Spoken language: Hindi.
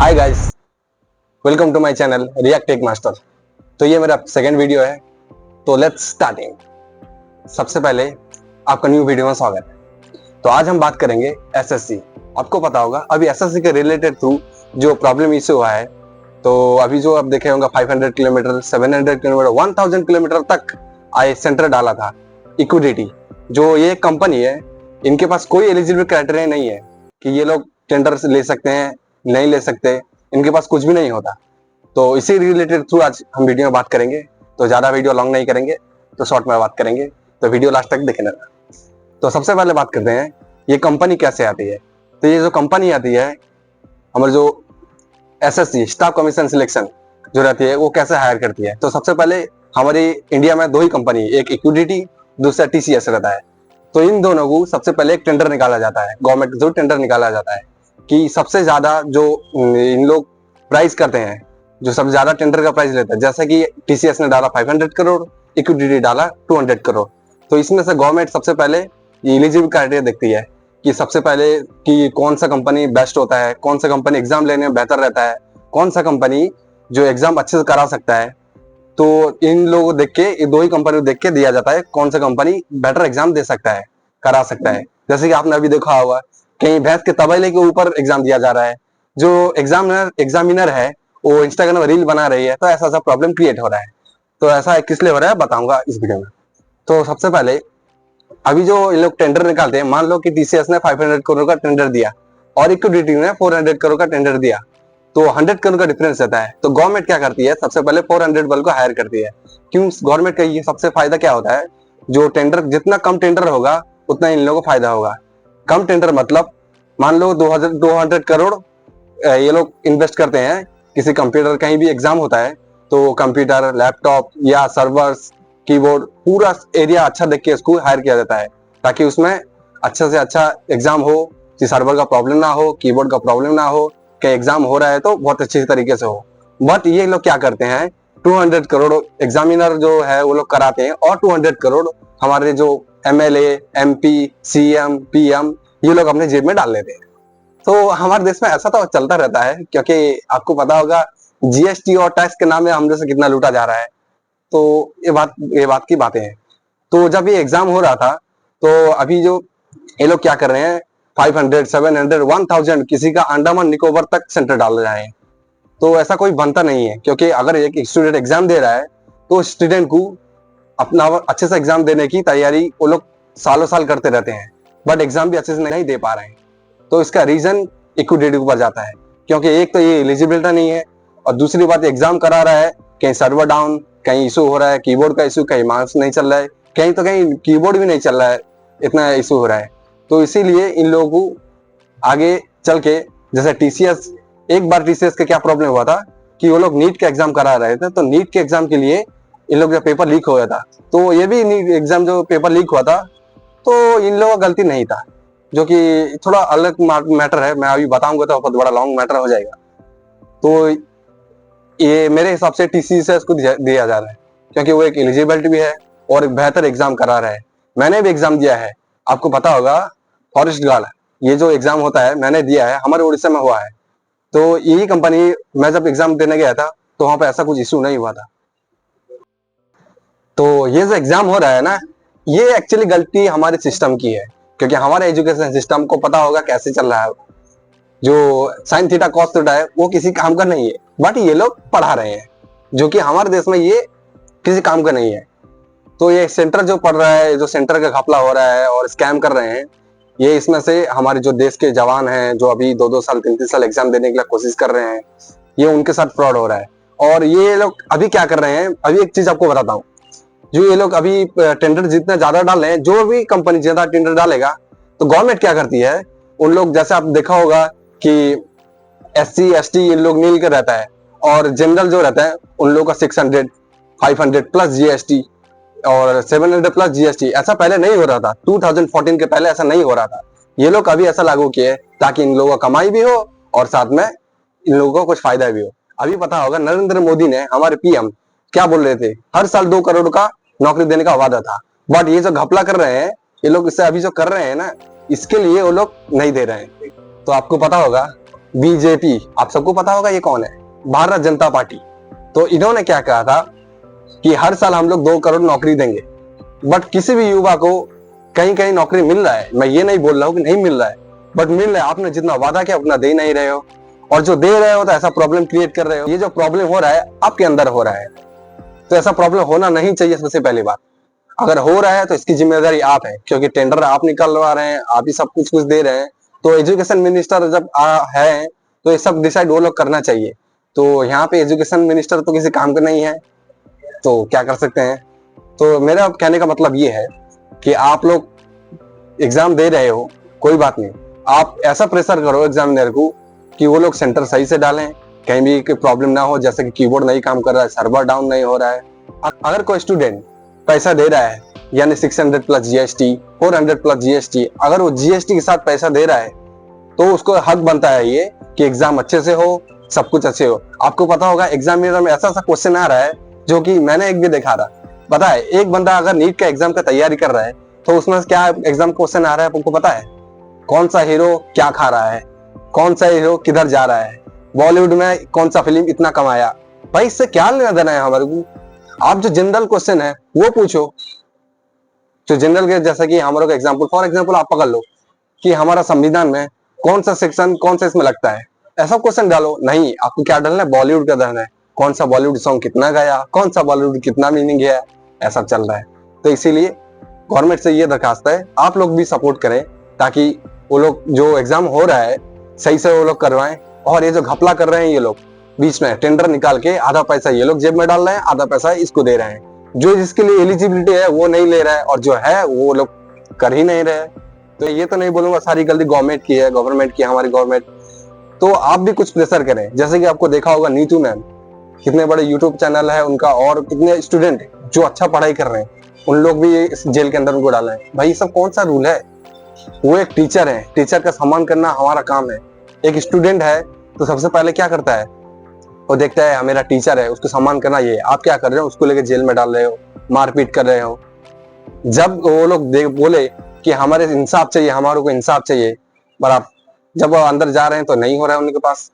Hi guys, welcome to my channel React Tech Master. तो ये मेरा सेकंड वीडियो है, तो लेट्स स्टार्टिंग। सबसे पहले आपका न्यू वीडियो में स्वागत है। तो आज हम बात करेंगे एसएससी। आपको पता होगा अभी एसएससी के रिलेटेड थ्रू जो प्रॉब्लम इश्यू हुआ है, तो अभी जो आप देखे होंगे 500 किलोमीटर, 700 किलोमीटर, 1000 किलोमीटर तक आई सेंटर डाला था इक्विडिटी। जो ये कंपनी है, इनके पास कोई एलिजिबल क्राइटेरिया नहीं है कि ये लोग टेंडर ले सकते हैं, नहीं ले सकते, इनके पास कुछ भी नहीं होता। तो इसी रिलेटेड थ्रू आज हम वीडियो में बात करेंगे। तो ज्यादा वीडियो लॉन्ग नहीं करेंगे, तो शॉर्ट में बात करेंगे, तो वीडियो लास्ट तक देखे रहना। तो सबसे पहले बात करते हैं ये कंपनी कैसे आती है। तो ये जो कंपनी आती है, हमारे जो एसएससी स्टाफ कमीशन सिलेक्शन जो रहती है, वो कैसे हायर करती है। तो सबसे पहले हमारी इंडिया में दो ही कंपनी, एक इक्विडिटी, दूसरा टीसीएस रहता है। तो इन दोनों को सबसे पहले एक टेंडर निकाला जाता है, गवर्नमेंट जो टेंडर निकाला जाता है कि सबसे ज्यादा जो इन लोग प्राइस करते हैं, जो सबसे ज्यादा टेंडर का प्राइस लेता है। जैसा कि टीसीएस ने डाला 500 करोड़, इक्विडिटी डाला 200 करोड़। तो इसमें से गवर्नमेंट सबसे पहले ये एलिजिबल क्राइटेरिया देखती है कि सबसे पहले कि कौन सा कंपनी बेस्ट होता है, कौन सा कंपनी एग्जाम लेने में बेहतर रहता है, कौन सा कंपनी जो एग्जाम अच्छे से करा सकता है। तो इन लोगों देख के, ये दो ही कंपनी को देख के दिया जाता है कौन सा कंपनी बेटर एग्जाम दे सकता है, करा सकता है। जैसे कि आपने अभी देखा होगा कहीं भैंस के तबेले के ऊपर एग्जाम दिया जा रहा है, जो एग्जामिनर है वो इंस्टाग्राम में रील बना रही है, तो ऐसा प्रॉब्लम क्रिएट हो रहा है। तो ऐसा किस लिए हो रहा है बताऊंगा इस वीडियो में। तो सबसे पहले अभी जो इन लोग टेंडर निकालते हैं, मान लो कि टीसीएस ने 500 करोड़ का टेंडर दिया और इक्विडिटी ने 400 करोड़ का टेंडर दिया, तो 100 करोड़ का डिफरेंस रहता है। तो गवर्नमेंट क्या करती है, सबसे पहले 400 वाले को हायर करती है। क्यों? गवर्नमेंट का ये सबसे फायदा क्या होता है, जो टेंडर जितना कम टेंडर होगा उतना इन लोगों को फायदा होगा। कम टेंडर मतलब मान लो 200 करोड़ ये लोग इन्वेस्ट करते हैं किसी कंप्यूटर, कहीं भी एग्जाम होता है तो कंप्यूटर, लैपटॉप या सर्वर्स, कीबोर्ड, पूरा एरिया अच्छा देख के इसको हायर किया जाता है, ताकि उसमें अच्छा से अच्छा एग्जाम हो, कि सर्वर का प्रॉब्लम ना हो, कीबोर्ड का प्रॉब्लम ना हो, कि एग्जाम हो रहा है तो बहुत अच्छे तरीके से हो। बट ये लोग क्या करते हैं, 200 करोड़ एग्जामिनर जो है वो लोग कराते हैं और 200 करोड़ हमारे जो एमएलए, एमपी, सीएम, पीएम ये लोग अपने जेब में डाल लेते हैं। तो हमारे देश में ऐसा तो चलता रहता है, क्योंकि आपको पता होगा जीएसटी और टैक्स के नाम में हम जैसे कितना लूटा जा रहा है। तो ये बात की बातें हैं। तो जब ये एग्जाम हो रहा था, तो अभी जो ये लोग क्या कर रहे हैं, 500, 700, 1000 किसी का अंडमान निकोबार तक सेंटर डाल रहे हैं। तो ऐसा कोई बनता नहीं है, क्योंकि अगर एक स्टूडेंट एग्जाम दे रहा है तो स्टूडेंट को अपना अच्छे से एग्जाम देने की तैयारी वो लोग सालों साल करते रहते हैं, बट एग्जाम भी अच्छे से नहीं दे पा रहे हैं। तो इसका रीजन इक्विडिटी के ऊपर जाता है, क्योंकि एक तो ये एलिजिबिलिटी नहीं है, और दूसरी बात एग्जाम करा रहा है, कहीं सर्वर डाउन, कहीं इशू हो रहा है, कीबोर्ड का इशू, कहीं माउस नहीं चल रहा है, कहीं तो कहीं कीबोर्ड भी नहीं चल रहा है, इतना इशू हो रहा है। तो इसीलिए इन लोगों को आगे चल के, जैसे टीसीएस, एक बार टीसीएस का क्या प्रॉब्लम हुआ था कि वो लोग नीट का एग्जाम करा रहे थे, तो नीट के एग्जाम के लिए इन लोग का पेपर लीक हो गया था। तो ये भी नीट एग्जाम जो पेपर लीक हुआ था, तो इन लोगों का गलती नहीं था, जो कि थोड़ा अलग मैटर है, मैं अभी बताऊंगा तो बहुत बड़ा लॉन्ग मैटर हो जाएगा। तो ये मेरे हिसाब से टीसीएस को दिया जा रहा है, क्योंकि वो एक एलिजिबिलिटी भी है और एक बेहतर एग्जाम करा रहा है। मैंने भी एग्जाम दिया है, आपको पता होगा फॉरेस्ट गार्ड, ये जो एग्जाम होता है मैंने दिया है, हमारे उड़ीसा में हुआ है। तो यही कंपनी, मैं जब एग्जाम देने गया था तो वहां पे ऐसा कुछ इशू नहीं हुआ था। तो ये जो एग्जाम हो रहा है ना, ये एक्चुअली गलती हमारे सिस्टम की है, क्योंकि हमारे एजुकेशन सिस्टम को पता होगा कैसे चल रहा है। जो साइन थीटा कॉस थीटा है वो किसी काम का नहीं है, बट ये लोग पढ़ा रहे हैं, जो कि हमारे देश में ये किसी काम का नहीं है। तो ये सेंटर जो पढ़ रहा है, जो सेंटर का घपला हो रहा है और स्कैम कर रहे हैं, ये इसमें से हमारे जो देश के जवान हैं, जो अभी 2-2 साल 3-3 साल एग्जाम देने के लिए कोशिश कर रहे हैं, ये उनके साथ फ्रॉड हो रहा है। और ये लोग अभी क्या कर रहे हैं, अभी एक चीज आपको बताता हूँ, जो ये लोग अभी टेंडर जितना ज्यादा डाल रहे हैं, जो भी कंपनी ज्यादा टेंडर डालेगा, तो गवर्नमेंट क्या करती है, उन लोग जैसे आप देखा होगा कि एससी एसटी इन लोग मिल कर रहता है, और जनरल जो रहता है उन लोगों का 600, 500 प्लस जीएसटी और 700 प्लस जीएसटी। ऐसा पहले नहीं हो रहा था, 2014 के पहले ऐसा नहीं हो रहा था। ये लोग अभी ऐसा लागू किए ताकि इन लोगों का कमाई भी हो और साथ में इन लोगों को कुछ फायदा भी हो। अभी पता होगा नरेंद्र मोदी ने, हमारे पीएम, क्या बोल रहे थे, हर साल 2 करोड़ का नौकरी देने का वादा था। बट ये जो घपला कर रहे हैं ये लोग, इससे अभी जो कर रहे हैं ना, इसके लिए वो लोग नहीं दे रहे हैं। तो आपको पता होगा बीजेपी, आप सबको पता होगा ये कौन है, भारत जनता पार्टी। तो इन्होंने क्या कहा था कि हर साल हम लोग 2 करोड़ नौकरी देंगे, बट किसी भी युवा को कहीं कहीं नौकरी मिल रहा है, मैं ये नहीं बोल रहा हूँ कि नहीं मिल रहा है, बट मिल रहा है। आपने जितना वादा किया उतना दे नहीं रहे हो, और जो दे रहे हो तो ऐसा प्रॉब्लम क्रिएट कर रहे हो। ये जो प्रॉब्लम हो रहा है आपके अंदर हो रहा है, तो ऐसा प्रॉब्लम होना नहीं चाहिए। सबसे पहली बात, अगर हो रहा है तो इसकी जिम्मेदारी आप है, क्योंकि टेंडर आप निकलवा रहे हैं, आप ही सब कुछ दे रहे हैं। तो एजुकेशन मिनिस्टर जब है तो ये सब डिसाइड वो लोग करना चाहिए। तो यहाँ पे एजुकेशन मिनिस्टर तो किसी काम का नहीं है, तो क्या कर सकते हैं। तो मेरा कहने का मतलब ये है कि आप लोग एग्जाम दे रहे हो, कोई बात नहीं, आप ऐसा प्रेशर करो एग्जामिनर को कि वो लोग सेंटर सही से डालें, कहीं भी कोई प्रॉब्लम ना हो, जैसे कि कीबोर्ड नहीं काम कर रहा है, सर्वर डाउन नहीं हो रहा है। अगर कोई स्टूडेंट पैसा दे रहा है, यानी 600 प्लस जीएसटी, 400 प्लस जीएसटी, अगर वो जीएसटी के साथ पैसा दे रहा है तो उसको हक बनता है ये कि एग्जाम अच्छे से हो, सब कुछ अच्छे हो। आपको पता होगा एग्जामिनर में ऐसा क्वेश्चन आ रहा है जो कि मैंने एक भी देखा था। पता है, एक बंदा अगर नीट का एग्जाम का तैयारी कर रहा है तो उसमें क्या एग्जाम क्वेश्चन आ रहा है आपको पता है? कौन सा हीरो क्या खा रहा है, कौन सा हीरो किधर जा रहा है, बॉलीवुड में कौन सा फिल्म इतना कमाया। भाई इससे क्या लेना देना है हमारे को? आप जो जनरल क्वेश्चन है वो पूछो, जो जनरल के, जैसा कि हमारे को एग्जाम्पल, फॉर एग्जाम्पल आप पकड़ लो कि हमारा संविधान में कौन सा सेक्शन कौन सा इसमें लगता है, ऐसा क्वेश्चन डालो। नहीं, आपको क्या डालना है? बॉलीवुड का डालना है, कौन सा बॉलीवुड सॉन्ग कितना गाया, कौन सा बॉलीवुड कितना मीनिंग है, ऐसा चल रहा है। तो इसीलिए गवर्नमेंट से ये दरखास्त है आप लोग भी सपोर्ट करें, ताकि वो लोग जो एग्जाम हो रहा है सही से वो लोग करवाएं। और ये जो घपला कर रहे हैं ये लोग, बीच में टेंडर निकाल के आधा पैसा ये लोग जेब में डाल रहे हैं, आधा पैसा इसको दे रहे हैं। जो जिसके लिए एलिजिबिलिटी है वो नहीं ले रहा है, और जो है वो लोग कर ही नहीं रहे। तो ये तो नहीं बोलूंगा सारी गलती गवर्नमेंट की है, गवर्नमेंट की, हमारी गवर्नमेंट। तो आप भी कुछ प्रेशर करें, जैसे कि आपको देखा होगा नीतू मैम, कितने बड़े यूट्यूब चैनल है उनका, और कितने स्टूडेंट जो अच्छा पढ़ाई कर रहे हैं उन लोग भी इस जेल के अंदर उनको डाला है। भाई सब कौन सा रूल है? वो एक टीचर है, टीचर का सम्मान करना हमारा काम है। एक स्टूडेंट है तो सबसे पहले क्या करता है, वो देखता है मेरा टीचर है, उसको सम्मान करना। ये आप क्या कर रहे हो? उसको लेके जेल में डाल रहे हो, मारपीट कर रहे हो। जब वो लोग बोले कि हमारे इंसाफ चाहिए, हमारे को इंसाफ चाहिए, पर आप जब वो अंदर जा रहे हैं तो नहीं हो रहा है उनके पास।